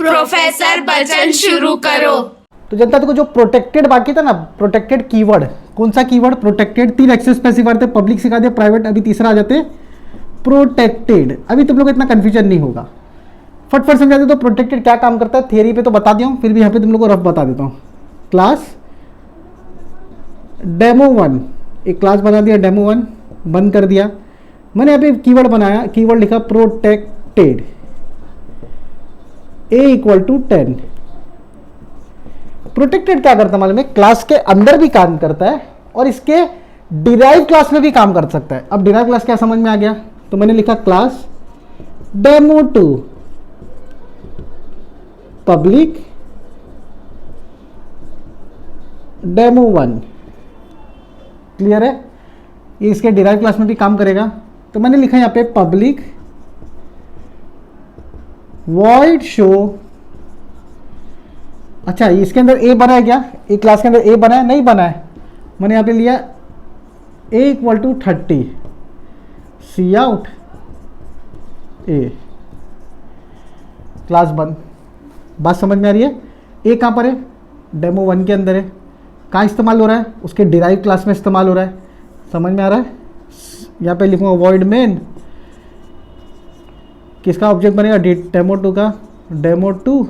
Professor Bachchan शुरू करो। तो जनता देखो जो प्रोटेक्टेड बाकी था ना, प्रोटेक्टेड कीवर्ड, कौन सा कीवर्ड? प्रोटेक्टेड। 3 एक्सेस स्पेसिफायर थे, पब्लिक सिखा दिया, प्राइवेट, अभी तीसरा आ जाते प्रोटेक्टेड। अभी तुम लोग को इतना कंफ्यूजन नहीं होगा, फटफट समझा दे। तो प्रोटेक्टेड क्या काम करता है, थियरी पे तो बता दिया हूँ, फिर भी यहाँ पे तुम लोग को रफ बता देता हूँ। क्लास डेमो1, एक क्लास बना दिया डेमो1, बंद कर दिया। मैंने यहाँ पे कीवर्ड बनाया, कीवर्ड लिखा प्रोटेक्टेड, a=10। प्रोटेक्टेड क्या करता है मालूम है? क्लास के अंदर भी काम करता है और इसके डिराइव क्लास में भी काम कर सकता है। अब डिराइव क्लास क्या समझ में आ गया? तो मैंने लिखा क्लास डेमो2 पब्लिक डेमो1। क्लियर है? ये इसके डिराइव क्लास में भी काम करेगा। तो मैंने लिखा यहां पे पब्लिक वॉइड शो। अच्छा, इसके अंदर ए बना है क्या? एक क्लास के अंदर ए बना है? नहीं बना है। मैंने यहां पे लिया a=30 सी आउट ए, क्लास बंद। बात समझ में आ रही है? ए कहां पर है? डेमो1 के अंदर है। कहाँ इस्तेमाल हो रहा है? उसके डिराइव क्लास में इस्तेमाल हो रहा है। समझ में आ रहा है? यहाँ पे लिखूंगा वॉइड मेन, किसका ऑब्जेक्ट बनेगा? डेमो2 का, डेमो2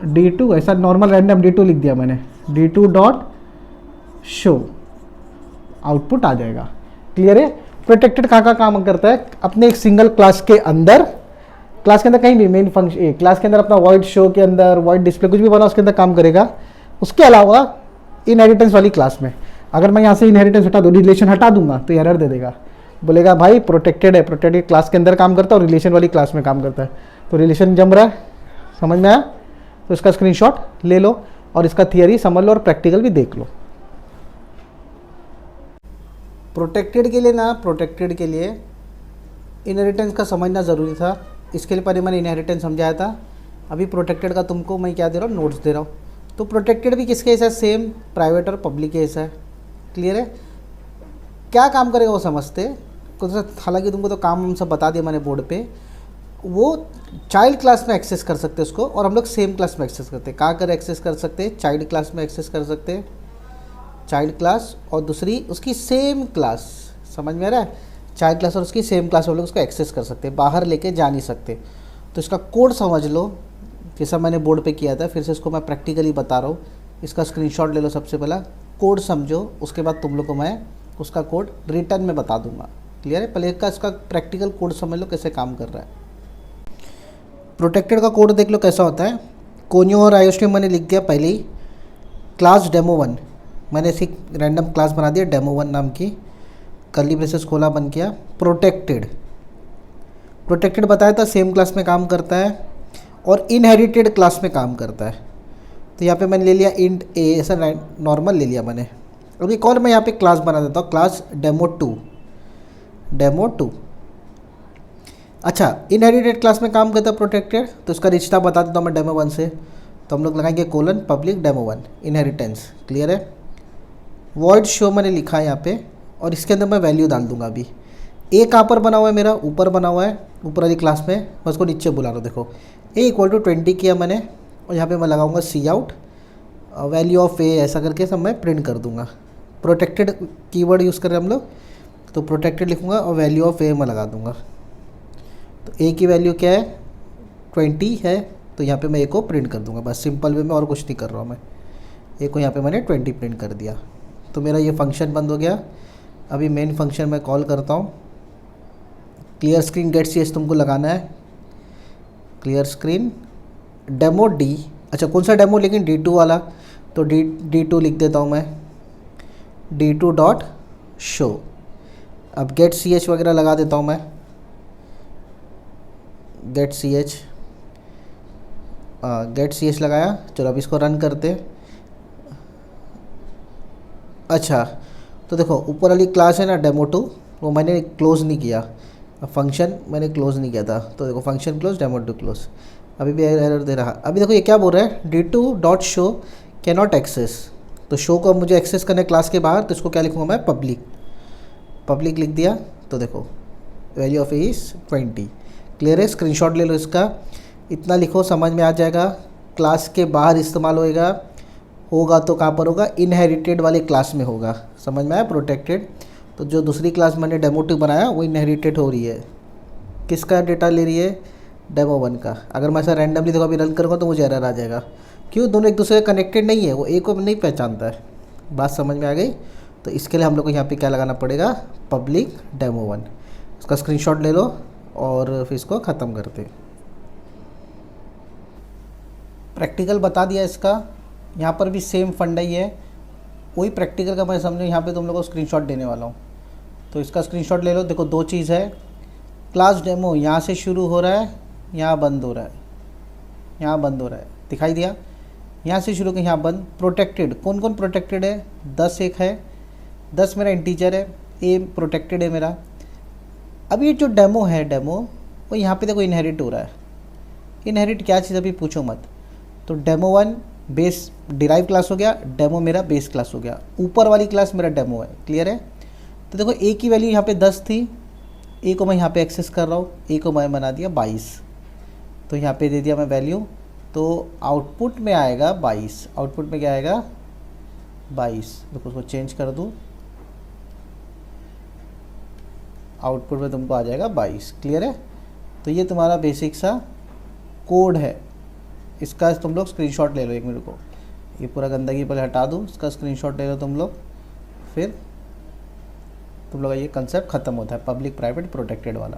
d2, ऐसा नॉर्मल रैंडम d2 लिख दिया मैंने, d2 डॉट शो, आउटपुट आ जाएगा। क्लियर है? प्रोटेक्टेड कहाँ काम करता है? अपने एक सिंगल क्लास के अंदर, क्लास के अंदर कहीं भी, मेन फंक्शन क्लास के अंदर अपना वॉइड शो के अंदर, वॉइड डिस्प्ले कुछ भी बना उसके अंदर काम करेगा। उसके अलावा इनहेरिटेंस वाली क्लास में अगर मैं यहाँ से इनहेरिटेंस हटा दूँ, रिलेशन हटा दूंगा, तो एरर दे देगा, बोलेगा भाई प्रोटेक्टेड है, प्रोटेक्टेड क्लास के अंदर काम करता है और रिलेशन वाली क्लास में काम करता है। तो रिलेशन जम रहा है, समझ में आया? तो इसका स्क्रीनशॉट ले लो और इसका थियरी समझ लो और प्रैक्टिकल भी देख लो। प्रोटेक्टेड के लिए ना, प्रोटेक्टेड के लिए इनहेरिटेंस का समझना ज़रूरी था। इसके लिए पहले मैंने इनहेरिटेंस समझाया था। अभी प्रोटेक्टेड का तुमको मैं क्या दे रहा हूँ? नोट्स दे रहा हूँ। तो प्रोटेक्टेड भी किसके केस है? सेम प्राइवेट और पब्लिक केस है। क्लियर है? क्या काम करेगा वो समझते। हालांकि तुमको तो काम हम सब बता दिया मैंने बोर्ड पे। वो चाइल्ड क्लास में एक्सेस कर सकते हैं उसको, और हम लोग सेम क्लास में एक्सेस करते हैं। कहाँ कर एक्सेस कर सकते हैं? चाइल्ड क्लास में एक्सेस कर सकते हैं, चाइल्ड क्लास, और दूसरी उसकी सेम क्लास। समझ में आ रहा है? चाइल्ड क्लास और उसकी सेम क्लास हम लोग उसको एक्सेस कर सकते हैं, बाहर लेके जा नहीं सकते। तो इसका कोड समझ लो, जैसा मैंने बोर्ड पे किया था, फिर से इसको मैं प्रैक्टिकली बता रहा हूँ। इसका स्क्रीनशॉट ले लो, सबसे पहला कोड समझो, उसके बाद तुम लोग को मैं उसका कोड रिटर्न में बता दूंगा। क्लियर है? पहले इसका प्रैक्टिकल कोड समझ लो कैसे काम कर रहा है। प्रोटेक्टेड का कोड देख लो कैसा होता है। कोनियो और आयोस्ट्रीम मैंने लिख दिया पहले ही। क्लास डेमो1, मैंने ऐसी रैंडम क्लास बना दिया डेमो1 नाम की, कर्ली ब्रेसेस खोला, बंद किया। प्रोटेक्टेड, प्रोटेक्टेड बताया था सेम क्लास में काम करता है और इनहेरिटेड क्लास में काम करता है। तो यहाँ पे मैंने ले लिया इंट ए, ऐसा नॉर्मल ले लिया मैंने। अब एक और मैं यहाँ पे क्लास बना देता हूँ, क्लास डेमो2, डेमो2। अच्छा, इनहेरिटेड क्लास में काम करता है प्रोटेक्टेड, तो उसका रिश्ता बता देता हूँ मैं डेमो1 से। तो हम लोग लगाएंगे कोलन पब्लिक डेमो1 इनहेरिटेंस। क्लियर है? वॉइड शो मैंने लिखा है यहाँ पे, और इसके अंदर मैं वैल्यू डाल दूंगा। अभी ए कहाँ पर बना हुआ है? मेरा ऊपर बना हुआ है, ऊपर वाली क्लास में। मैं उसको नीचे बुला रहा हूँ, देखो a=20 किया मैंने, और यहाँ पे मैं लगाऊंगा सी आउट, वैल्यू ऑफ ए, ऐसा करके सब मैं प्रिंट कर दूंगा। प्रोटेक्टेड कीवर्ड यूज़ कर रहे हैं हम लोग, तो प्रोटेक्टेड लिखूंगा और वैल्यू ऑफ ए मैं लगा दूंगा। तो ए की वैल्यू क्या है? 20 है, तो यहाँ पे मैं ए को प्रिंट कर दूंगा। बस सिंपल वे में, और कुछ नहीं कर रहा हूँ मैं। ए को यहाँ पे मैंने 20 प्रिंट कर दिया, तो मेरा ये फंक्शन बंद हो गया। अभी मेन फंक्शन मैं कॉल करता हूँ। Clear screen get C H तुमको लगाना है। क्लियर स्क्रीन डेमो डी, अच्छा कौन सा डेमो? लेकिन D2 वाला, तो D2 लिख देता हूँ मैं, D2 डॉट शो। अब गेट सी एच वगैरह लगा देता हूँ मैं, गेट सी एच लगाया। चलो अब इसको रन करते। अच्छा, तो देखो ऊपर वाली क्लास है ना डेमो2, वो मैंने क्लोज नहीं किया, फंक्शन मैंने क्लोज नहीं किया था। तो देखो फंक्शन क्लोज, डेमो2 क्लोज। अभी भी एरर दे रहा। अभी देखो ये क्या बोल रहा है? D2 dot show can not access. तो शो को मुझे एक्सेस करने क्लास के बाहर, तो इसको क्या लिखूँगा मैं? पब्लिक, पब्लिक लिख दिया। तो देखो value of A is 20। Clear है? स्क्रीनशॉट ले लो इसका। इतना लिखो, समझ में आ जाएगा। क्लास के बाहर इस्तेमाल होगा तो कहाँ पर होगा, इनहेरिटेड वाले क्लास में होगा। समझ में आया, प्रोटेक्टेड। तो जो दूसरी क्लास मैंने डेमो 2 बनाया वो इनहेरिटेड हो रही है, किसका डेटा ले रही है, डेमो 1 का। अगर मैं ऐसा रैंडमली देखो अभी रन करूँगा तो मुझे एरर आ जाएगा, क्यों, दोनों एक दूसरे से कनेक्टेड नहीं है, वो एक को नहीं पहचानता है। बात समझ में आ गई। तो इसके लिए हम लोग को यहाँ पे क्या लगाना पड़ेगा, पब्लिक डेमो 1। उसका स्क्रीनशॉट ले लो और फिर इसको ख़त्म करते। प्रैक्टिकल बता दिया इसका, यहाँ पर भी सेम फंडा ही है, वही प्रैक्टिकल का मैं समझो यहाँ पे तुम लोग को स्क्रीनशॉट देने वाला हूँ। तो इसका स्क्रीनशॉट ले लो। देखो दो चीज़ है, क्लास डेमो यहाँ से शुरू हो रहा है, यहाँ बंद हो रहा है, यहाँ बंद हो रहा है, दिखाई दिया, यहाँ से शुरू कर यहाँ बंद। प्रोटेक्टेड, कौन कौन प्रोटेक्टेड है, 10 एक है, 10 मेरा इंटीजर है, ए प्रोटेक्टेड है मेरा। अब ये जो डेमो है, डेमो वो यहाँ पे देखो इनहेरिट हो रहा है। इनहेरिट क्या चीज़ अभी पूछो मत। तो डेमो 1 बेस डिराइव क्लास हो गया, डेमो मेरा बेस क्लास हो गया, ऊपर वाली क्लास मेरा डेमो है। क्लियर है। तो देखो ए की वैल्यू यहाँ पे 10 थी, ए को मैं यहाँ पे एक्सेस कर रहा हूँ, ए को मैं बना दिया 22, तो यहाँ पे दे दिया मैं वैल्यू, तो आउटपुट में आएगा 22। आउटपुट में क्या आएगा, 22। देखो उसको चेंज कर दूँ, आउटपुट में तुमको आ जाएगा 22। क्लियर है। तो ये तुम्हारा बेसिक सा कोड है, इसका तुम लोग स्क्रीनशॉट ले लो। एक मिनट को, ये पूरा गंदगी पहले हटा दूँ, इसका स्क्रीनशॉट ले लो तुम लोग, फिर तुम लोग का ये कंसेप्ट ख़त्म होता है, पब्लिक प्राइवेट प्रोटेक्टेड वाला।